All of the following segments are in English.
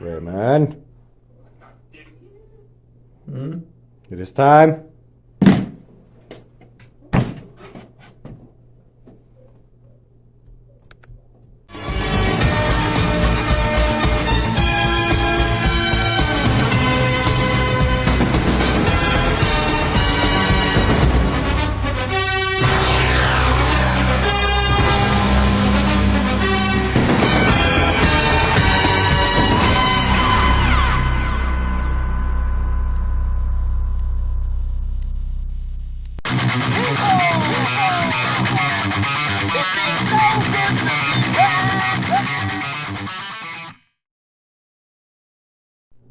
Raymond. It is time.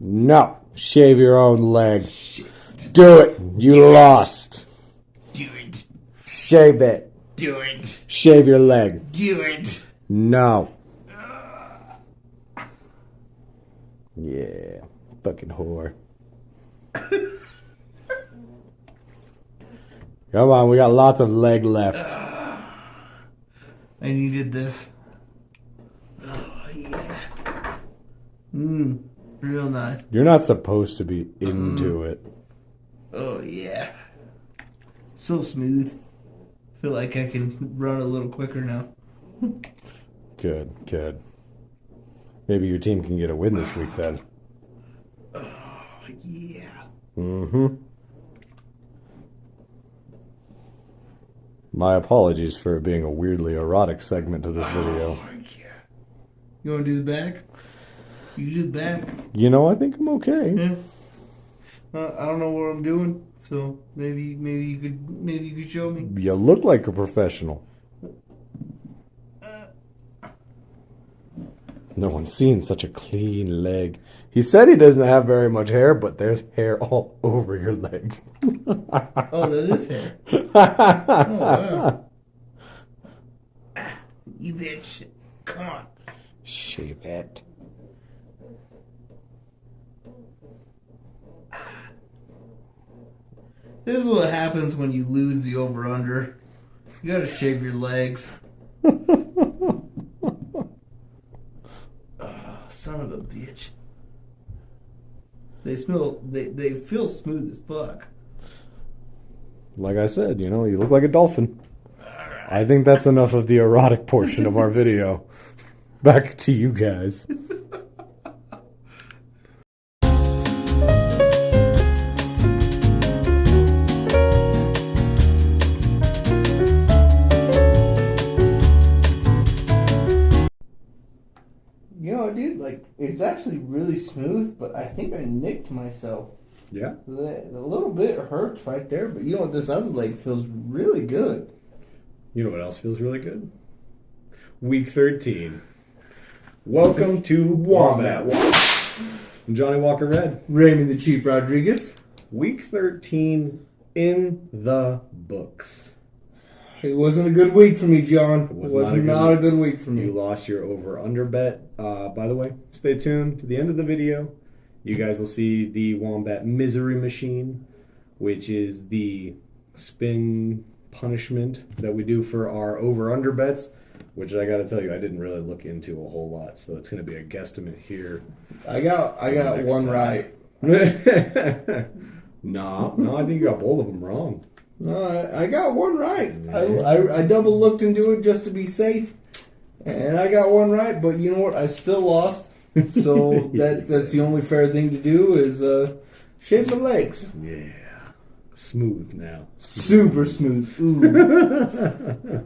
No. Shave your own leg. Shit. Do it. You lost. Do it. Shave it. Do it. Shave your leg. Do it. No. Yeah. Fucking whore. Come on, we got lots of leg left. I needed this. Oh, yeah. Real nice. You're not supposed to be into it. Oh, yeah. So smooth. Feel like I can run a little quicker now. Good. Maybe your team can get a win this week then. Oh, yeah. Mm-hmm. My apologies for it being a weirdly erotic segment to this video. Oh, yeah. You want to do the back? You do the back. You know, I think I'm okay. Yeah. I don't know what I'm doing, so maybe you could show me. You look like a professional. No one's seen such a clean leg. He said he doesn't have very much hair, but there's hair all over your leg. Oh, that is hair. Oh, wow. You bitch. Come on. Shave it. This is what happens when you lose the over-under. You gotta shave your legs. Oh, son of a bitch. They feel smooth as fuck. Like I said, you know, you look like a dolphin. I think that's enough of the erotic portion of our video. Back to you guys. You know, dude, like, it's actually really smooth, but I think I nicked myself. Yeah? A little bit hurts right there, but you know what? This other leg feels really good. You know what else feels really good? Week 13. Welcome to Wombat. I'm Johnny Walker Red. Raymond the Chief Rodriguez. Week 13 in the books. It wasn't a good week for me, John. It was not a good week for me. You lost your over-under bet. By the way, stay tuned to the end of the video. You guys will see the Wombat Misery Machine, which is the spin punishment that we do for our over-under bets, which I got to tell you, I didn't really look into a whole lot, so it's going to be a guesstimate here. I got one right. No, I think you got both of them wrong. No, I got one right. I double looked into it just to be safe, and I got one right. But you know what? I still lost. So that's the only fair thing to do is shave the legs. Yeah, smooth now. Super smooth. Ooh.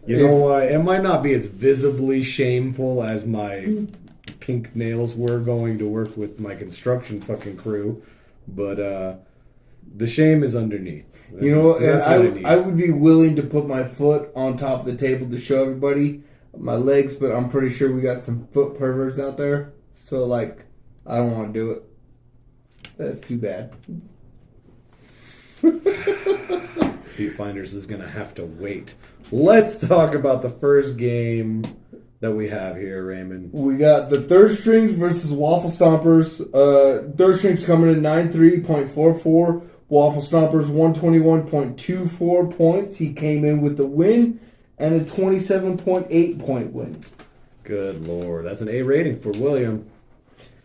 You know what? It might not be as visibly shameful as my pink nails were going to work with my construction fucking crew, but the shame is underneath. You know, and I would be willing to put my foot on top of the table to show everybody my legs, but I'm pretty sure we got some foot perverts out there. So, like, I don't want to do it. That's too bad. Feet Finders is going to have to wait. Let's talk about the first game that we have here, Raymond. We got the Third Strings versus Waffle Stompers. Third Strings coming in 93.44. Waffle Stompers 121.24 points. He came in with the win and a 27.8 point win. Good Lord. That's an A rating for William.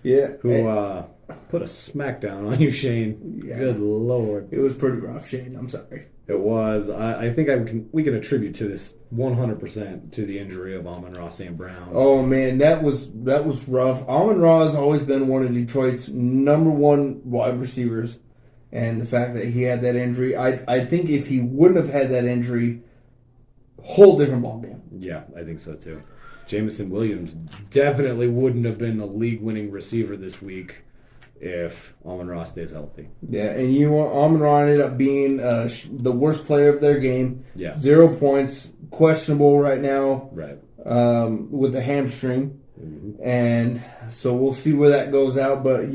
Yeah. Who put a smackdown on you, Shane. Yeah. Good Lord. It was pretty rough, Shane. I'm sorry. It was. I think we can attribute to this 100% to the injury of Amon-Ra St. Brown. Oh, man, that was rough. Amon-Ra has always been one of Detroit's #1 wide receivers. And the fact that he had that injury, I think if he wouldn't have had that injury, whole different ballgame. Yeah, I think so too. Jameson Williams definitely wouldn't have been a league-winning receiver this week if Amon-Ra stays healthy. Yeah, and you know what? Amon-Ra ended up being the worst player of their game. Yeah. 0 points, questionable right now. Right. With the hamstring. Mm-hmm. And so we'll see where that goes out. But,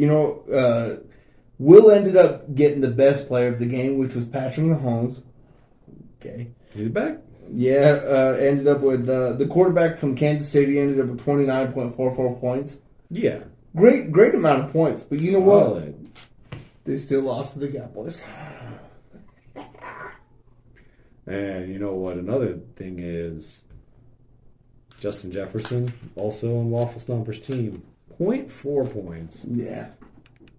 Will ended up getting the best player of the game, which was Patrick Mahomes. Okay. He's back? Yeah, ended up with the quarterback from Kansas City ended up with 29.44 points. Yeah. Great amount of points. But you know Solid. what? They still lost to the Cowboys. And you know what? Another thing is Justin Jefferson, also on Waffle Stompers' team, 0.4 points. Yeah.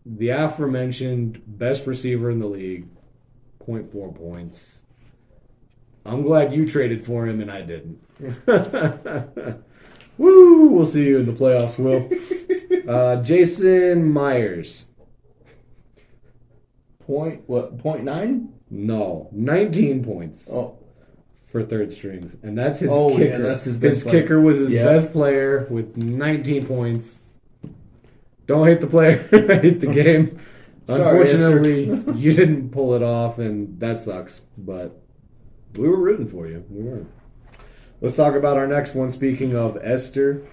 The aforementioned best receiver in the league, 0.4 points. I'm glad you traded for him and I didn't. Woo! We'll see you in the playoffs, Will. Jason Myers. 0.9? No, 19 points. Oh. For third strings. And that's his kicker. Yeah, that's his best player. Kicker was his best player with 19 points. Don't hate the player. Hate the game. Sorry, Unfortunately, you didn't pull it off, and that sucks. But we were rooting for you. We were. Let's talk about our next one. Speaking of Esther,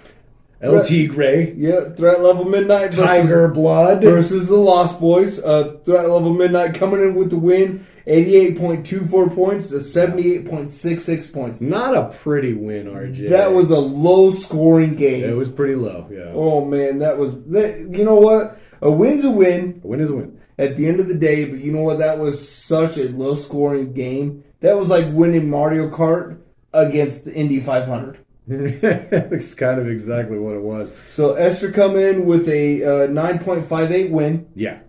LT Gray. Yeah, Threat Level Midnight. Tiger Blood. Versus the Lost Boys. Threat Level Midnight coming in with the win. 88.24 points to 78.66 points. Not a pretty win, RJ. That was a low-scoring game. It was pretty low, yeah. Oh, man, that was... You know what? A win's a win. A win is a win. At the end of the day, but you know what? That was such a low-scoring game. That was like winning Mario Kart against the Indy 500. It's kind of exactly what it was. So Esther come in with a 9.58 win. Yeah.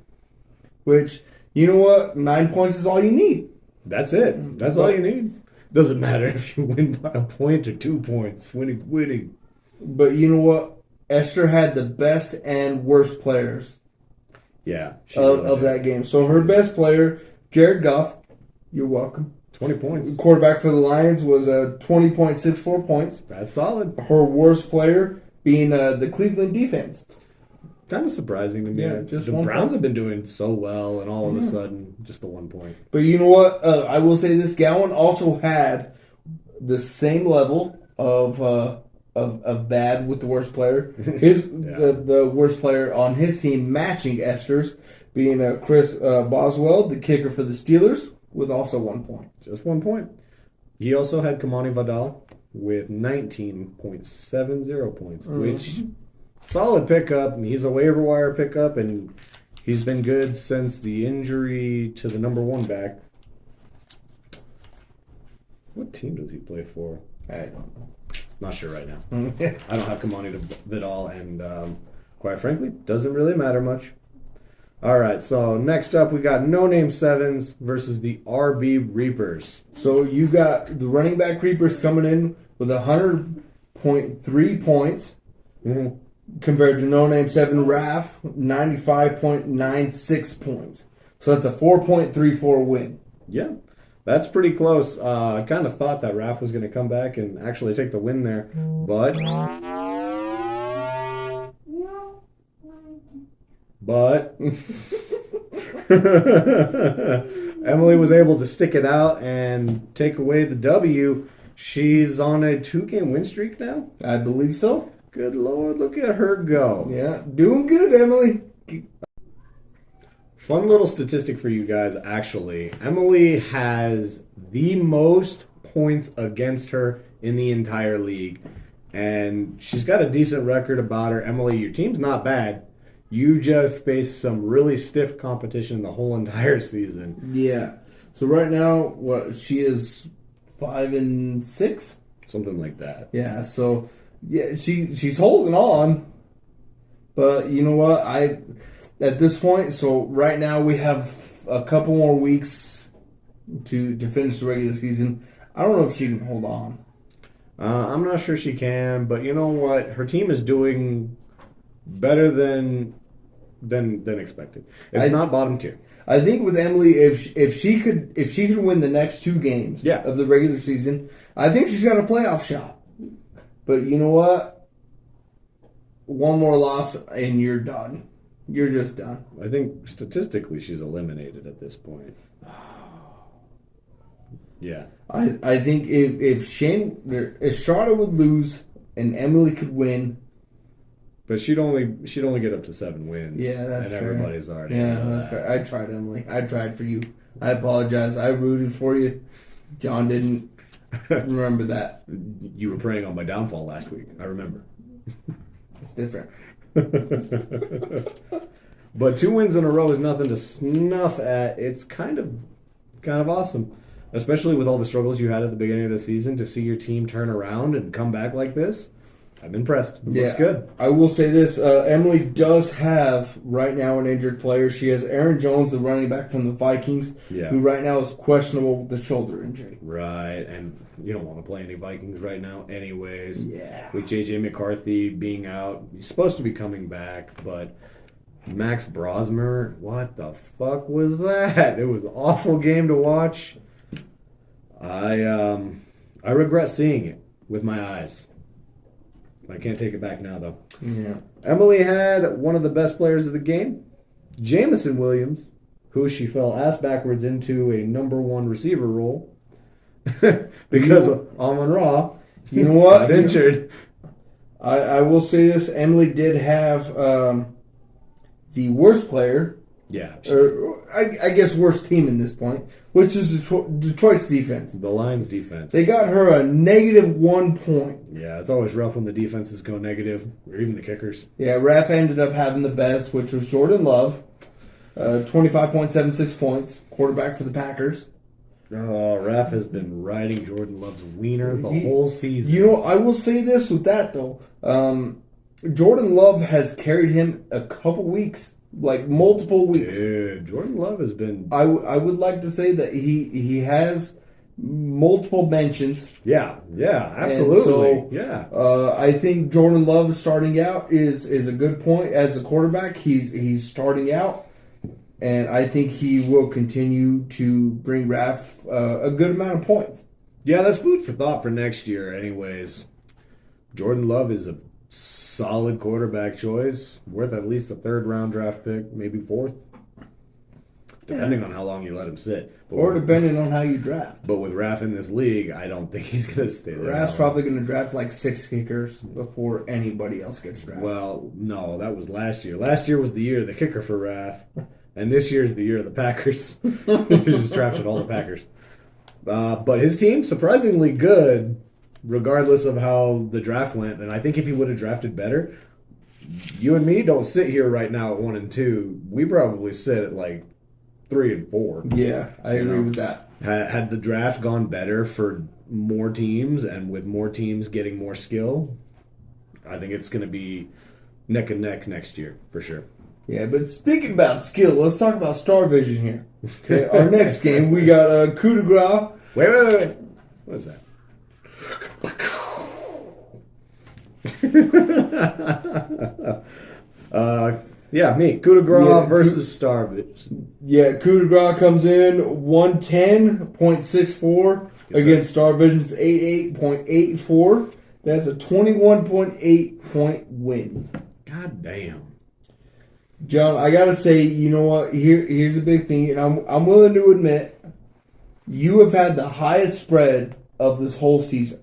Which... You know what? 9 points is all you need. That's it. That's all you need. Doesn't matter if you win by a point or 2 points. Winning. But you know what? Esther had the best and worst players. Yeah. Of that game. So her best player, Jared Goff, you're welcome. 20 points. Quarterback for the Lions was 20.64 points. That's solid. Her worst player being the Cleveland defense. Kind of surprising to me. Yeah, just the one Browns point. have been doing so well, and all of a sudden, just the 1 point. But you know what? I will say this: Gowan also had the same level of bad with the worst player. His the worst player on his team matching Esther's, being Chris Boswell, the kicker for the Steelers, with also 1 point. Just 1 point. He also had Kamani Vidal with 19.70 points, which. Solid pickup. He's a waiver wire pickup, and he's been good since the injury to the #1 back. What team does he play for? I don't know. Not sure right now. I don't have Kamani Vidal, and quite frankly, doesn't really matter much. All right, so next up we got No Name Sevens versus the RB Reapers. So you got the running back Reapers coming in with 100.3 points. Mm-hmm. Compared to No Name 7 Raph, 95.96 points. So that's a 4.34 win. Yeah, that's pretty close. I kind of thought that Raph was going to come back and actually take the win there. But Emily was able to stick it out and take away the W. She's on a 2-game win streak now? I believe so. Good Lord, look at her go. Yeah, doing good, Emily. Fun little statistic for you guys, actually. Emily has the most points against her in the entire league. And she's got a decent record about her. Emily, your team's not bad. You just faced some really stiff competition the whole entire season. Yeah. So right now, she is 5-6? Something like that. Yeah, so... Yeah, she's holding on, But you know what? At this point, so right now we have a couple more weeks to finish the regular season. I don't know if she can hold on. I'm not sure she can, but you know what? Her team is doing better than expected. It's not bottom tier. I think with Emily, if she could win the next 2 games of the regular season, I think she's got a playoff shot. But you know what? One more loss and you're done. You're just done. I think statistically she's eliminated at this point. Yeah. I think if Charlotte would lose and Emily could win. But she'd only get up to 7 wins. Yeah, that's and fair. Everybody's already. Yeah, that's fair. I tried, Emily. I tried for you. I apologize. I rooted for you. John didn't remember that. You were preying on my downfall last week. I remember. It's different. But 2 wins in a row is nothing to snuff at. It's kind of awesome, especially with all the struggles you had at the beginning of the season. To see your team turn around and come back like this, I'm impressed. It looks good. I will say this. Emily does have, right now, an injured player. She has Aaron Jones, the running back from the Vikings, who right now is questionable with the shoulder injury. Right, and you don't want to play any Vikings right now anyways. Yeah. With J.J. McCarthy being out, he's supposed to be coming back, but Max Brosmer, what the fuck was that? It was an awful game to watch. I regret seeing it with my eyes. I can't take it back now, though. Yeah. Emily had one of the best players of the game, Jamison Williams, who she fell ass backwards into a number 1 receiver role because of Amon-Ra. You know what? Got injured. I will say this. Emily did have the worst player. Yeah. Or I guess worst team in this point, which is Detroit's defense. The Lions' defense. They got her a -1 point. Yeah, it's always rough when the defenses go negative, or even the kickers. Yeah, Raf ended up having the best, which was Jordan Love. 25.76 points, quarterback for the Packers. Oh, Raf has been riding Jordan Love's wiener the whole season. You know, I will say this with that, though. Jordan Love has carried him a couple weeks. Like multiple weeks. Dude, Jordan Love has been... I would like to say that he has multiple mentions. Yeah, absolutely. I think Jordan Love starting out is a good point. As a quarterback, he's starting out. And I think he will continue to bring Raf a good amount of points. Yeah, that's food for thought for next year anyways. Jordan Love is a solid quarterback choice, worth at least a 3rd-round draft pick, maybe 4th, depending on how long you let him sit. Or depending on how you draft. But with Raf in this league, I don't think he's going to stay there. Raf's probably going to draft like 6 kickers before anybody else gets drafted. Well, no, that was last year. Last year was the year of the kicker for Raf, and this year is the year of the Packers. He just drafted all the Packers. But his team, surprisingly good, regardless of how the draft went. And I think if he would have drafted better, you and me don't sit here right now at 1 and 2. We probably sit at like 3 and 4. Yeah, I agree with that. Had the draft gone better for more teams and with more teams getting more skill, I think it's going to be neck and neck next year for sure. Yeah, but speaking about skill, let's talk about Star Vision here. Okay, our next game, we got coup de grace. Wait. What is that? Me. Coup de grace versus Star Vision. Yeah, coup de grace comes in 110.64 against Star Vision's 88.84. That's a 21.8 point win. God damn. John, I gotta say, you know what? Here's a big thing, and I'm willing to admit, you have had the highest spread of this whole season.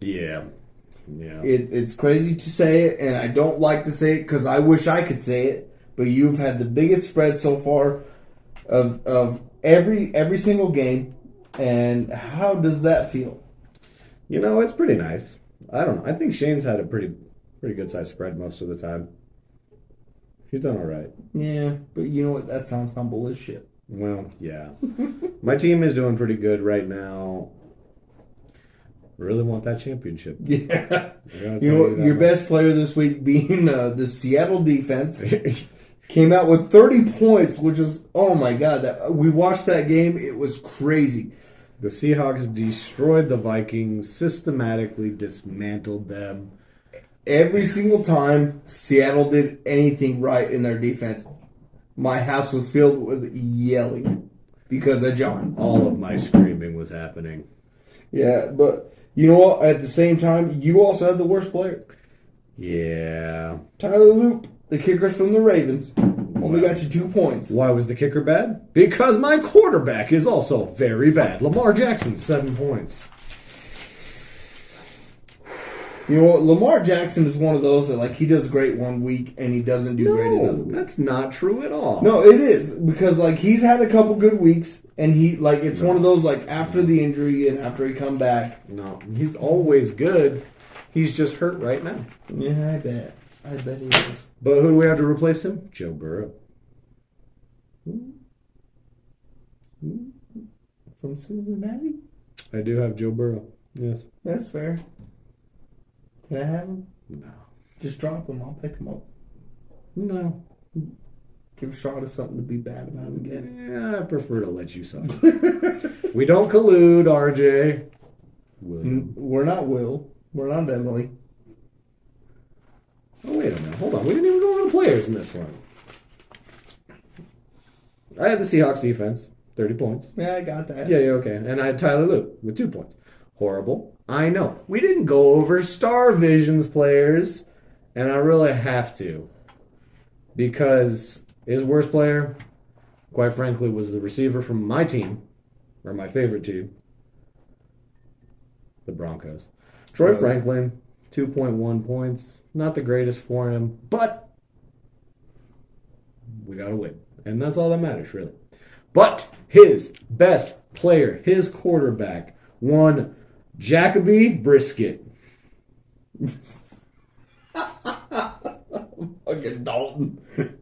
Yeah. It's crazy to say it, and I don't like to say it because I wish I could say it, but you've had the biggest spread so far of every single game. And how does that feel? You know, it's pretty nice. I don't know. I think Shane's had a pretty good size spread most of the time. He's done all right. Yeah, but you know what? That sounds humble as shit. Well, yeah. My team is doing pretty good right now. really want that championship. Yeah. Your best player this week being the Seattle defense. Came out with 30 points, which was, oh my God. We watched that game. It was crazy. The Seahawks destroyed the Vikings, systematically dismantled them. Every single time Seattle did anything right in their defense, my house was filled with yelling because of John. All of my screaming was happening. Yeah, but you know what? At the same time, you also had the worst player. Yeah. Tyler Loop, the kicker from the Ravens, only got you 2 points. Why was the kicker bad? Because my quarterback is also very bad. Lamar Jackson, 7 points. You know what? Lamar Jackson is one of those that, like, he does great one week and he doesn't do great another week. That's not true at all. No, it is. Because, like, he's had a couple good weeks and he, like, it's one of those, like, after the injury and after he come back. No, he's always good. He's just hurt right now. Yeah, I bet he is. But who do we have to replace him? Joe Burrow. From Cincinnati? I do have Joe Burrow. Yes. That's fair. Can I have him? No. Just drop him. I'll pick him up. No. Give Shaw something to be bad about again. Yeah, I prefer to let you suffer. We don't collude, RJ. William. We're not Will. We're not Emily. Oh, wait a minute. Hold on. We didn't even go over the players in this one. I had the Seahawks defense, 30 points. Yeah, I got that. Yeah, okay. And I had Tyler Luke with 2 points. Horrible. I know. We didn't go over Star Vision's players, and I really have to. Because his worst player, quite frankly, was the receiver from my team, or my favorite team, the Broncos. Troy Franklin, 2.1 points. Not the greatest for him, but we got to win. And that's all that matters, really. But his best player, his quarterback, won Jacoby Brisket. Fucking Dalton.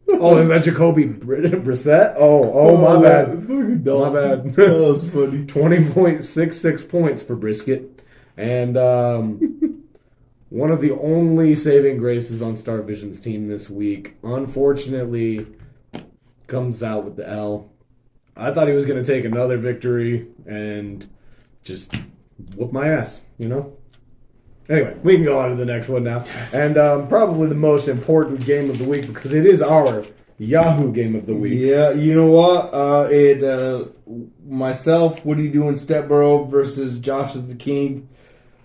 Oh, is that Jacoby Brissett? Oh, my bad. My bad. That was funny. 20.66 points for Brisket. And one of the only saving graces on Star Vision's team this week, unfortunately, comes out with the L. I thought he was going to take another victory and just whoop my ass, you know? Anyway, we can go on to the next one now. And probably the most important game of the week because it is our Yahoo game of the week. Yeah, you know what? Myself, what are you doing, Stepborough versus Josh is the King.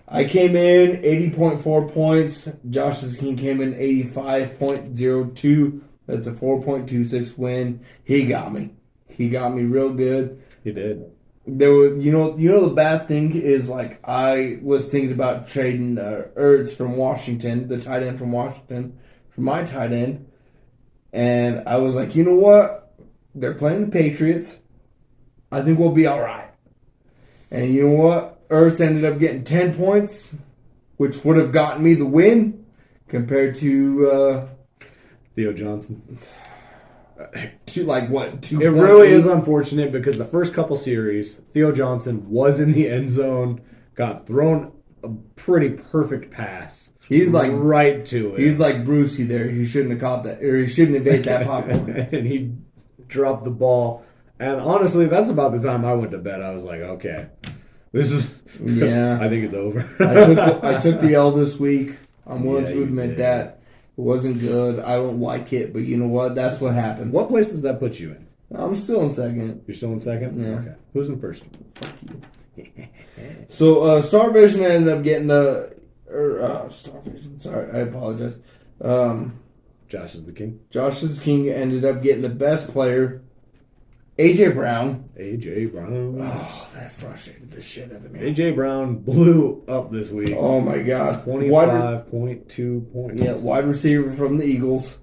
I came in 80.4 points. Josh is the King came in 85.02. That's a 4.26 win. He got me. He got me real good. He did. There was, you know, the bad thing is, like, I was thinking about trading Ertz from Washington, the tight end from Washington, for my tight end, and I was like, you know what? They're playing the Patriots. I think we'll be all right. And you know what? Ertz ended up getting 10 points, which would have gotten me the win compared to Theo Johnson. To like what? 2. It really is unfortunate because the first couple series, Theo Johnson was in the end zone, got thrown a pretty perfect pass. He's like right to it. He's like Brucey there. He shouldn't have caught that, or he shouldn't have made that popcorn. And he dropped the ball. And honestly, that's about the time I went to bed. I was like, okay, this is. Yeah, I think it's over. I took the L this week. I'm willing to admit that. It wasn't good. I don't like it, but you know what? That's what happens. What place does that put you in? I'm still in second. You're still in second? Yeah. Okay. Who's in first? Fuck you. So, Star Vision ended up getting the... Star Vision. Sorry, I apologize. Josh is the King. Josh is the King ended up getting the best player. A.J. Brown. A.J. Brown. Oh, that frustrated the shit out of me. A.J. Brown blew up this week. Oh, my God. 25.2 points. Yeah, wide receiver from the Eagles.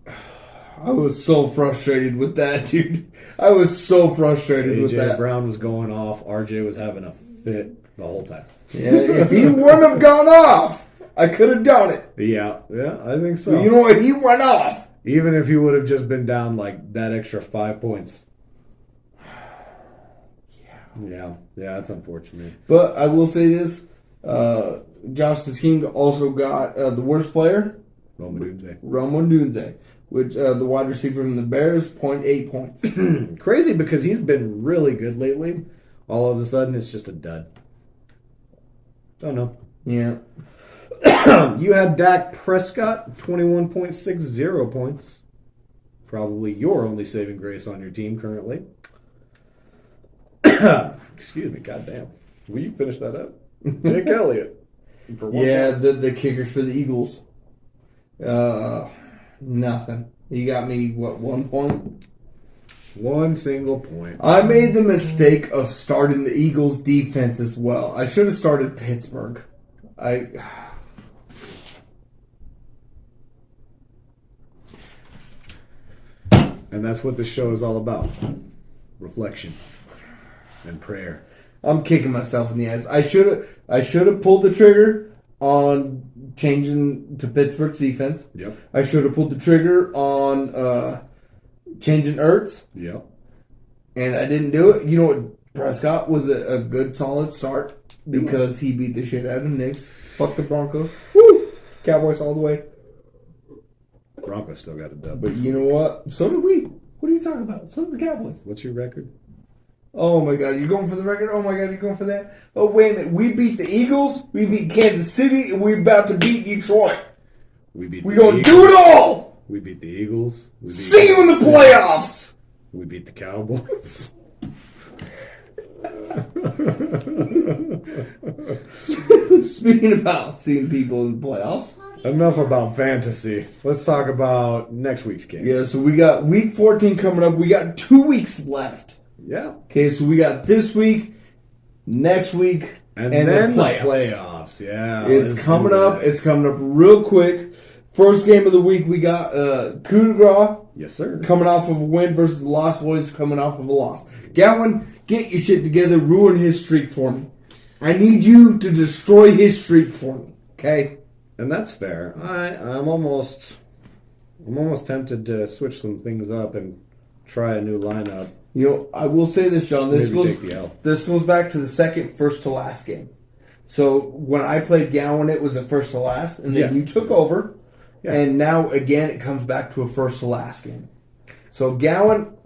I was so frustrated with that, dude. I was so frustrated with that. A.J. Brown was going off. R.J. was having a fit the whole time. Yeah, if he wouldn't have gone off, I could have done it. Yeah, I think so. You know what? He went off. Even if he would have just been down like that extra 5 points. Yeah, that's unfortunate. But I will say this. Josh's team also got the worst player, Roman Dunze, which the wide receiver from the Bears, 0.8 points. Crazy because he's been really good lately. All of a sudden, it's just a dud. Don't know. Yeah. You had Dak Prescott, 21.60 points. Probably your only saving grace on your team currently. Excuse me, goddamn. Will you finish that up? Jake Elliott. Yeah, the kickers for the Eagles. Nothing. You got me, 1 point? 1 single point. I made the mistake of starting the Eagles defense as well. I should have started Pittsburgh. And that's what this show is all about. Reflection and prayer. I'm kicking myself in the ass. I should have pulled the trigger on changing to Pittsburgh's defense. Yep. I should have pulled the trigger on changing Ertz. Yep. And I didn't do it. You know what? Prescott was a good, solid start because he beat the shit out of the Knicks. Fuck the Broncos. Woo! Cowboys all the way. Broncos still got a dub. But you know what? So did we. What are you talking about? So did the Cowboys. What's your record? Oh my God, you're going for the record? Oh my God, you're going for that? Oh, wait a minute. We beat the Eagles, we beat Kansas City, and we're about to beat Detroit. We're going to do it all! We beat the Eagles. See you in the playoffs! We beat the Cowboys. Speaking about seeing people in the playoffs. Enough about fantasy. Let's talk about next week's game. Yeah, so we got week 14 coming up. We got 2 weeks left. Yeah. Okay, so we got this week, next week, and then the playoffs. Yeah. It's coming up. It's coming up real quick. First game of the week, we got coup de grace. Yes, sir. Coming off of a win versus the Lost Boys coming off of a loss. Gowan, get your shit together. Ruin his streak for me. I need you to destroy his streak for me. Okay? And that's fair. I'm almost tempted to switch some things up and try a new lineup. You know, I will say this, John. This goes back to the second first to last game. So when I played Gowan, it was a first to last, and then you took over, and now again it comes back to a first to last game. So Gowan,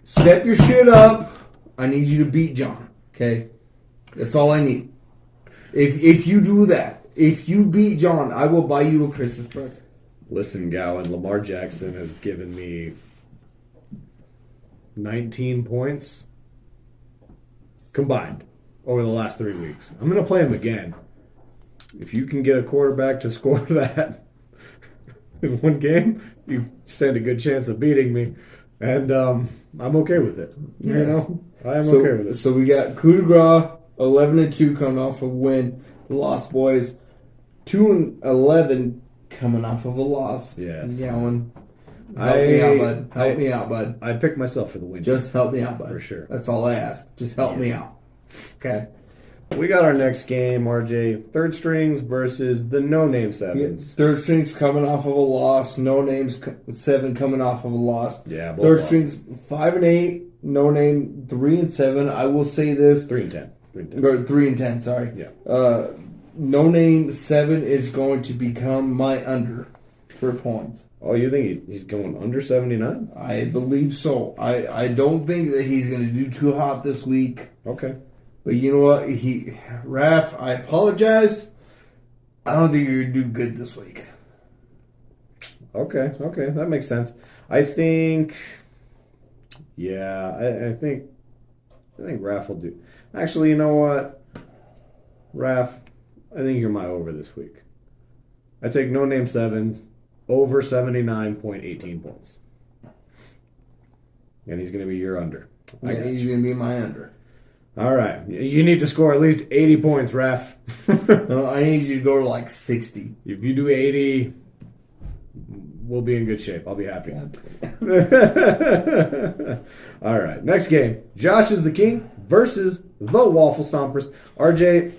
step your shit up. I need you to beat John. Okay, that's all I need. If you do that, if you beat John, I will buy you a Christmas present. Listen, Gowan, Lamar Jackson has given me 19 points combined over the last 3 weeks. I'm going to play him again. If you can get a quarterback to score that in one game, you stand a good chance of beating me. And I'm okay with it. Yes. You know, I am okay with it. So we got coup de grace, 11-2 coming off of a win. The Lost Boys, 2-11 coming off of a loss. Yes. Gowan. Help me out, bud. Help me out, bud. I picked myself for the win. Just help me out, bud. For sure. That's all I ask. Just help me out. Okay. We got our next game, RJ. Third strings versus the no-name sevens. Third strings coming off of a loss. No names 7 coming off of a loss. Yeah. Third strings 5-8. No name 3-7. I will say this. 3-10. 3-10. Sorry. Yeah. No name 7 is going to become my under for points. Oh, you think he's going under 79? I believe so. I don't think that he's going to do too hot this week. Okay. But you know what? Raph, I apologize. I don't think you're going to do good this week. Okay, that makes sense. I think, I think Raph will do. Actually, you know what? Raph, I think you're my over this week. I take no name sevens over 79.18 points. And he's going to be your under. He's going to be my under. All right. You need to score at least 80 points, Raph. No, I need you to go to like 60. If you do 80, we'll be in good shape. I'll be happy. All right. Next game. Josh is the king versus the Waffle Stompers. RJ,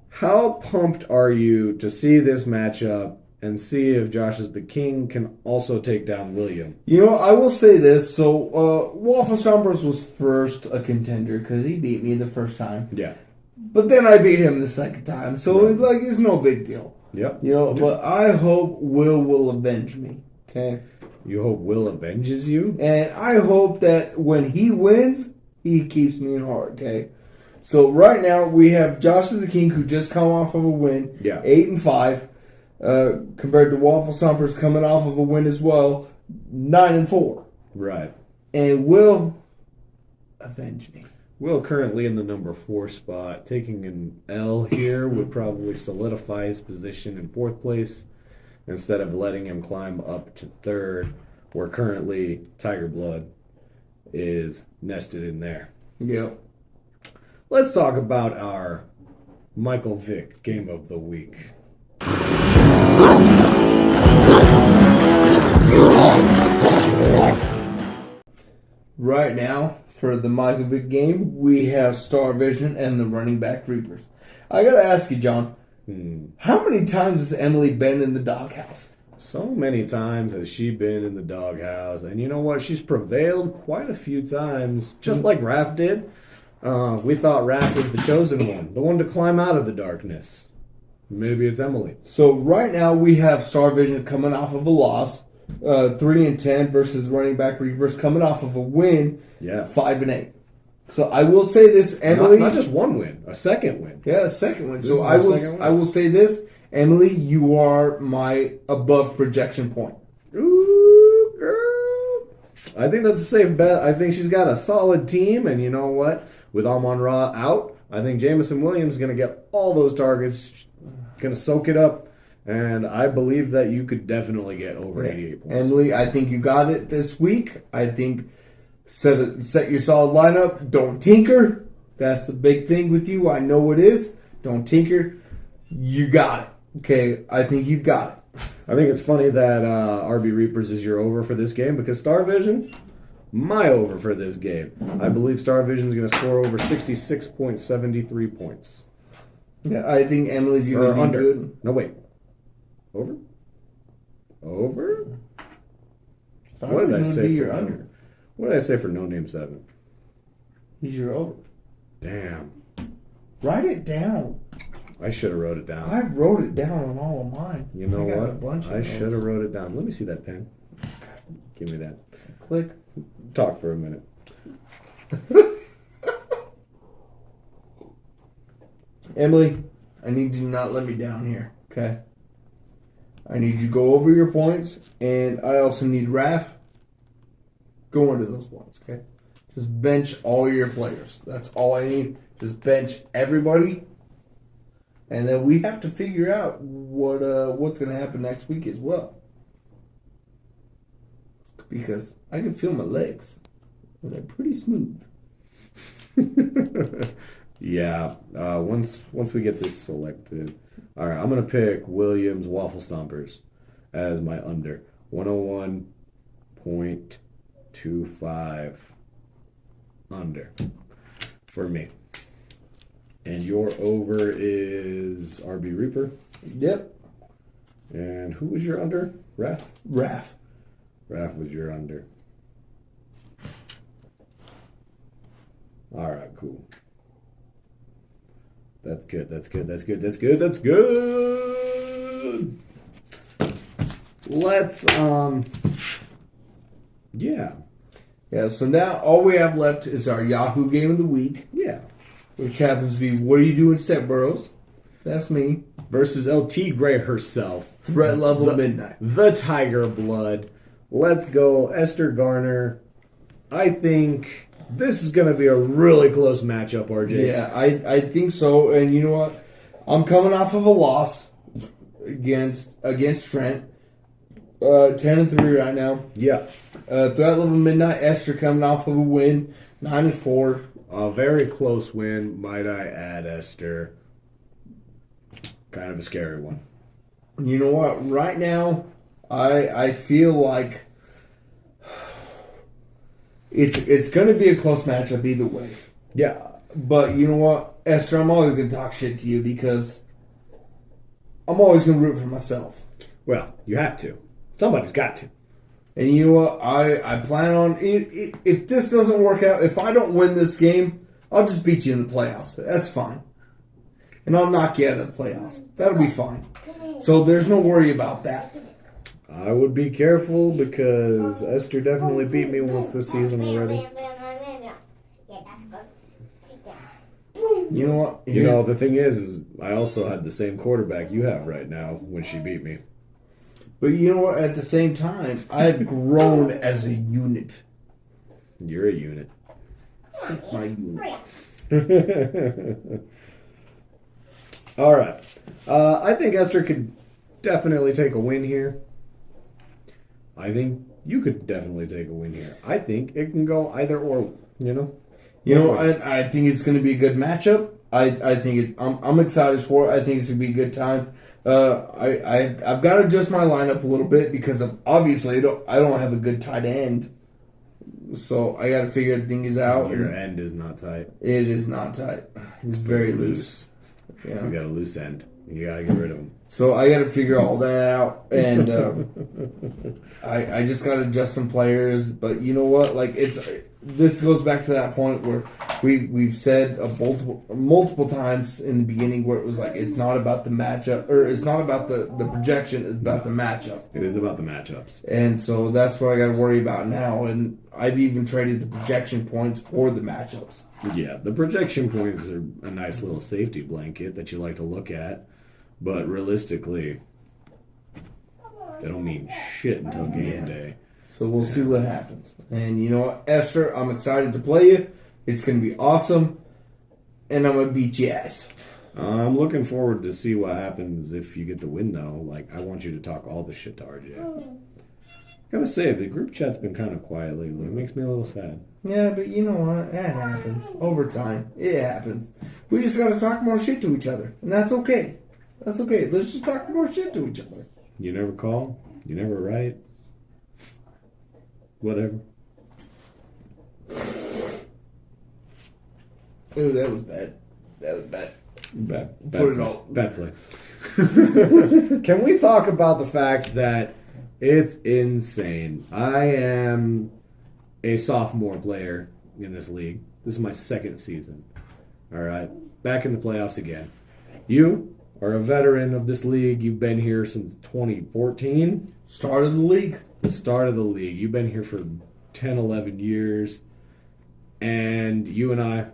how pumped are you to see this matchup and see if Josh is the king can also take down William? You know, I will say this. So, Waffle Stompers was first a contender because he beat me the first time. Yeah. But then I beat him the second time, so it's no big deal. Yep. But I hope Will avenge me. Okay. You hope Will avenges you? And I hope that when he wins, he keeps me in heart, okay? So right now we have Josh the King, who just come off of a win, 8-5, compared to Waffle Stompers coming off of a win as well, 9-4. Right. And Will avenge me. Will currently in the number 4 spot. Taking an L here would probably solidify his position in 4th place instead of letting him climb up to 3rd, where currently Tiger Blood is nested in there. Yep. Let's talk about our Michael Vick Game of the Week. Right now, for the Michael Vick game, we have Star Vision and the running back Reapers. I gotta ask you, John, how many times has Emily been in the doghouse? So many times has she been in the doghouse, and you know what? She's prevailed quite a few times, just like Raph did. We thought Raph was the chosen one, the one to climb out of the darkness. Maybe it's Emily. So right now we have Star Vision coming off of a loss, 3-10 versus running back Reapers coming off of a win, 5-8. So I will say this, Emily. Not just one win, a second win. Yeah, a second win. So I will say this, Emily, you are my above projection point. Ooh, girl. I think that's a safe bet. I think she's got a solid team, and you know what? With Amon-Ra out, I think Jamison Williams is going to get all those targets, going to soak it up, and I believe that you could definitely get over 88 points. Emily, I think you got it this week. I think set your solid lineup. Don't tinker. That's the big thing with you. I know it is. Don't tinker. You got it. Okay, I think you've got it. I think it's funny that RB Reapers is your over for this game because Star Vision, my over for this game. I believe Star Vision is going to score over 66.73 points. Yeah, I think Emily's going to be good. No, wait. Over? Over? What did I say for under? What did I say for No Name 7? He's your over. Damn. Write it down. I should have wrote it down. I wrote it down on all of mine. You know what? I should have wrote it down. Let me see that pen. Give me that. Click. Talk for a minute. Emily, I need you to not let me down here, okay? I need you to go over your points, and I also need Raph. Go into those points, okay? Just bench all your players. That's all I need. Just bench everybody. And then we have to figure out what's going to happen next week as well. Because I can feel my legs. And they're pretty smooth. Yeah. Once we get this selected. All right, I'm going to pick Williams Waffle Stompers as my under. 101.25 under for me. And your over is RB Reaper? Yep. And who was your under? Raph? Raph was your under. All right, cool. That's good. Let's, yeah. Yeah, so now all we have left is our Yahoo Game of the Week. Yeah. Which happens to be, what do you do in Step Burrows? That's me. Versus LT Gray herself. Threat level midnight. The Tiger Blood. Let's go, Esther Garner. I think this is going to be a really close matchup, RJ. Yeah, I think so. And you know what? I'm coming off of a loss against Trent. 10-3 right now. Yeah. Threat level midnight. Esther coming off of a win. 9-4. A very close win, might I add, Esther. Kind of a scary one. You know what? Right now, I feel like it's going to be a close matchup either way. Yeah. But you know what, Esther, I'm always going to talk shit to you because I'm always going to root for myself. Well, you have to. Somebody's got to. And you know what? I plan on, if this doesn't work out, if I don't win this game, I'll just beat you in the playoffs. That's fine. and I'll knock you out of the playoffs. That'll be fine. So there's no worry about that. I would be careful because Esther definitely beat me once this season already. You know what? You know, the thing is I also had the same quarterback you have right now when she beat me. But you know what? At the same time, I've grown as a unit. You're a unit. My unit. All right. I think Esther could definitely take a win here. I think you could definitely take a win here. I think it can go either or, you know? I think it's going to be a good matchup. I think I'm excited for it. I think it's going to be a good time. I've got to adjust my lineup a little bit because obviously I don't have a good tight end. So I got to figure things out. Your end is not tight. It is not tight. It's very loose. Yeah. You got a loose end. You got to get rid of them. So I got to figure all that out, and I just got to adjust some players. But you know what? Like this goes back to that point where we've said multiple times in the beginning where it was like it's not about the matchup or it's not about the projection. It's about the matchup. It is about the matchups, and so that's what I got to worry about now. And I've even traded the projection points for the matchups. Yeah, the projection points are a nice little safety blanket that you like to look at. But realistically, they don't mean shit until game day. So we'll see what happens. And you know what, Esther, I'm excited to play you. It's going to be awesome. And I'm going to beat your ass. I'm looking forward to see what happens if you get the win, though. Like, I want you to talk all the shit to RJ. Gotta say, the group chat's been kind of quiet lately. It makes me a little sad. Yeah, but you know what? It happens. Over time. It happens. We just got to talk more shit to each other. And that's okay. That's okay. Let's just talk more shit to each other. You never call. You never write. Whatever. Oh, that was bad. That was bad. Bad Put it play. all. Bad play. Can we talk about the fact that it's insane? I am a sophomore player in this league. This is my second season. All right. Back in the playoffs again. You are a veteran of this league. You've been here since 2014. Start of the league. The start of the league. You've been here for 10, 11 years. And you and I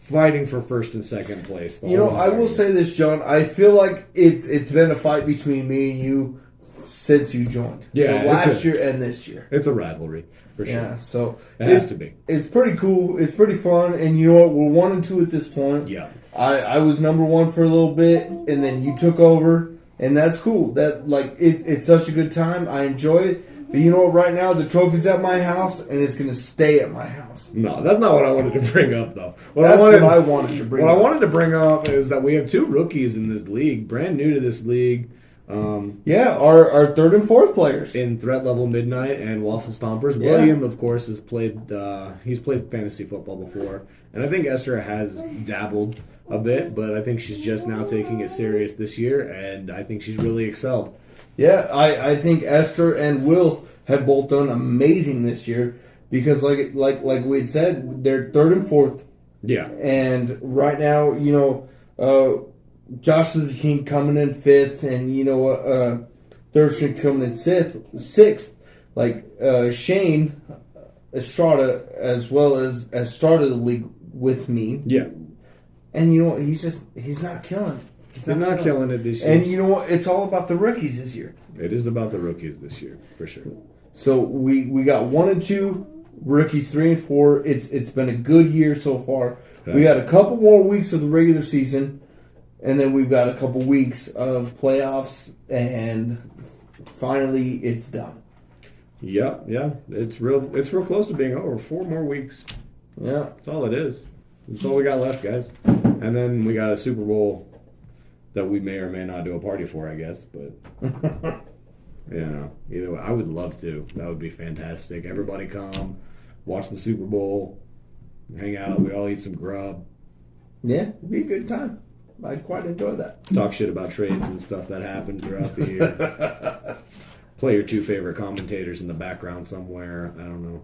fighting for first and second place. You know, I will say this, John. I feel like it's been a fight between me and you since you joined. Yeah, so last year and this year. It's a rivalry, for sure. Yeah, so it has to be. It's pretty cool. It's pretty fun. And you know what? We're 1-2 at this point. Yeah. I was number one for a little bit, and then you took over, and that's cool. That it's such a good time. I enjoy it. But you know what? Right now, the trophy's at my house, and it's going to stay at my house. No, that's not what I wanted to bring up, though. What I wanted to bring up. What I wanted to bring up is that we have two rookies in this league, brand new to this league. Our third and fourth players in Threat Level Midnight and Waffle Stompers. Yeah. William, of course, has played. He's played fantasy football before, and I think Esther has dabbled a bit, but I think she's just now taking it serious this year, and I think she's really excelled. Yeah, I think Esther and Will have both done amazing this year because, like we had said, they're third and fourth. Yeah, and right now, you know, Josh is the King coming in fifth, and you know what, third string coming in sixth. Like Shane Estrada, as well as started the league with me. Yeah. And you know what? He's not killing. He's not killing it this year. And you know what? It's all about the rookies this year. It is about the rookies this year, for sure. So we got 1 and 2, rookies 3 and 4. It's been a good year so far. Okay. We got a couple more weeks of the regular season, and then we've got a couple weeks of playoffs, and finally it's done. Yeah. It's real close to being over. 4 more weeks. Yeah. That's all it is. That's all we got left, guys. And then we got a Super Bowl that we may or may not do a party for, I guess. But, either way, I would love to. That would be fantastic. Everybody come, watch the Super Bowl, hang out. We all eat some grub. Yeah, it'd be a good time. I'd quite enjoy that. Talk shit about trades and stuff that happened throughout the year. Play your 2 favorite commentators in the background somewhere. I don't know.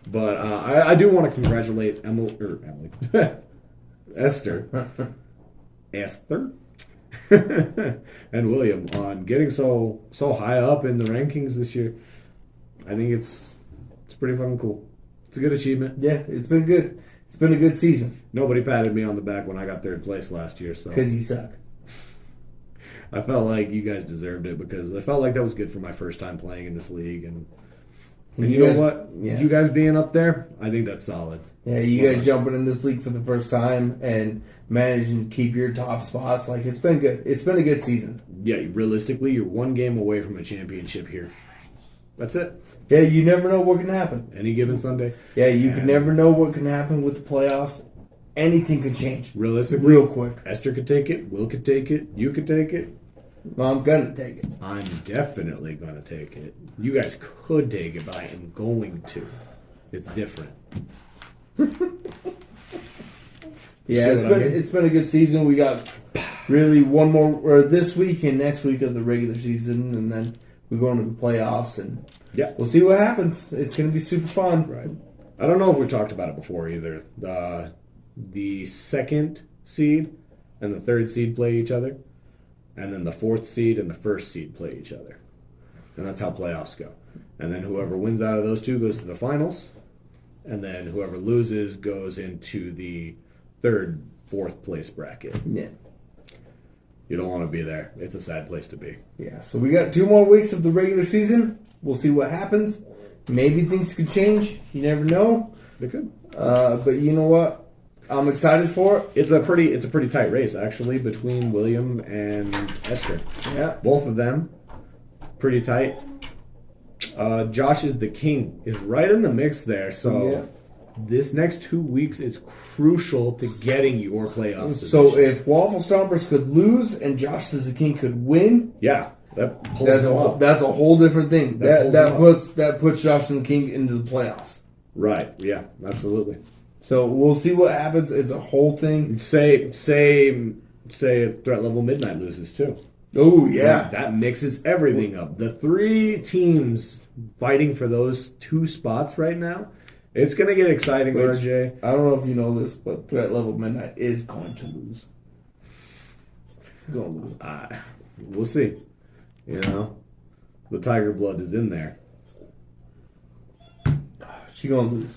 But I do want to congratulate Emily. Esther, and William on getting so high up in the rankings this year. I think it's pretty fucking cool. It's a good achievement. Yeah, it's been good. It's been a good season. Nobody patted me on the back when I got third place last year, so because you suck. I felt like you guys deserved it because I felt like that was good for my first time playing in this league, and you know what? Yeah. You guys being up there, I think that's solid. Yeah, you guys jumping in this league for the first time and managing to keep your top spots. Like, it's been good. It's been a good season. Yeah, realistically, you're one game away from a championship here. That's it. Yeah, you never know what can happen. Any given Sunday. Yeah, you can never know what can happen with the playoffs. Anything could change. Realistically, real quick. Esther could take it. Will could take it. You could take it. Well, I'm going to take it. I'm definitely going to take it. You guys could take it, but I am going to. It's different. Yeah, it's been a good season. We got really one more or this week and next week of the regular season, and then we go into the playoffs, and we'll see what happens. It's going to be super fun. Right. I don't know if we talked about it before either. The second seed and the third seed play each other, and then the fourth seed and the first seed play each other, and that's how playoffs go. And then whoever wins out of those two goes to the finals, and then whoever loses goes into the third, fourth place bracket. Yeah. You don't want to be there. It's a sad place to be. Yeah, so we got 2 more weeks of the regular season. We'll see what happens. Maybe things could change. You never know. They could. But you know what? I'm excited for it. It's a pretty tight race, actually, between William and Esther. Yeah. Both of them, pretty tight. Josh is the king. Is right in the mix there. So this next 2 weeks is crucial to getting your playoff position. So if Waffle Stompers could lose and Josh is the king could win, that pulls them up. That's a whole different thing. That puts Josh and the king into the playoffs. Right. Yeah. Absolutely. So we'll see what happens. It's a whole thing. Say Threat Level Midnight loses too. Oh yeah, that mixes everything up. The 3 teams fighting for those 2 spots right now. It's going to get exciting, RJ. I don't know if you know this, but Threat Level Midnight is going to lose. Going to lose. We'll see. You know, the Tiger Blood is in there. She's going to lose.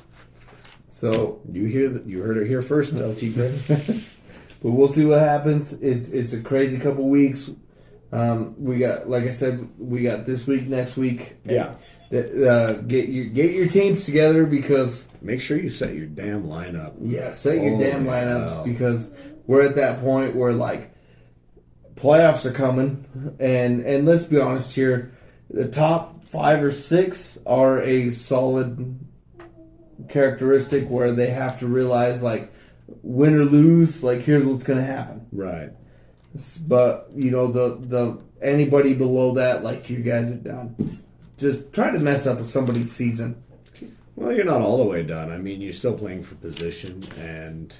So you heard it here first, LT Greg. But we'll see what happens. It's a crazy couple weeks. We got, like I said, we got this week, next week. Yeah. Get your teams together because make sure you set your damn lineup. Yeah, set your damn lineups because we're at that point where like playoffs are coming, and let's be honest here, the top 5 or 6 are a solid characteristic where they have to realize like win or lose, like here's what's going to happen. Right. But you know the anybody below that, like you guys are done. Just try to mess up with somebody's season. Well, you're not all the way done. I mean, you're still playing for position, and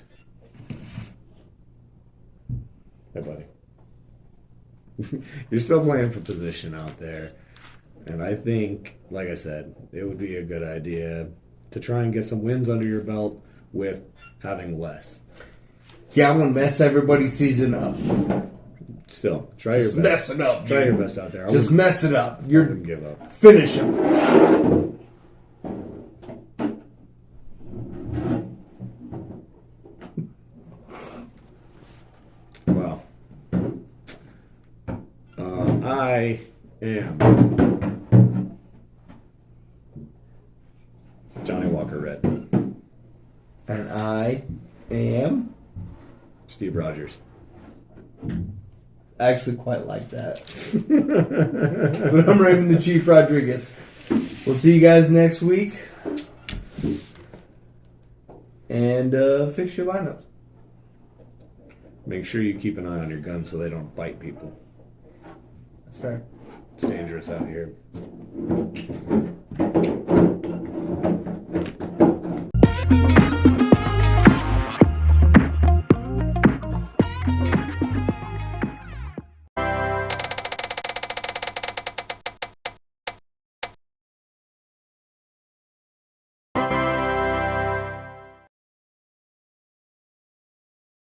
hey, buddy, you're still playing for position out there. And I think, like I said, it would be a good idea to try and get some wins under your belt with having less. Yeah, I'm gonna mess everybody's season up. Still, try your best. Mess it up. Try your best out there. Just mess it up. I wouldn't give up. Finish him. Well, I am Johnny Walker Red. And I am Steve Rogers. I actually quite like that. But I'm Raymond the Chief Rodriguez. We'll see you guys next week. And fix your lineups. Make sure you keep an eye on your guns so they don't bite people. That's fair. It's dangerous out here.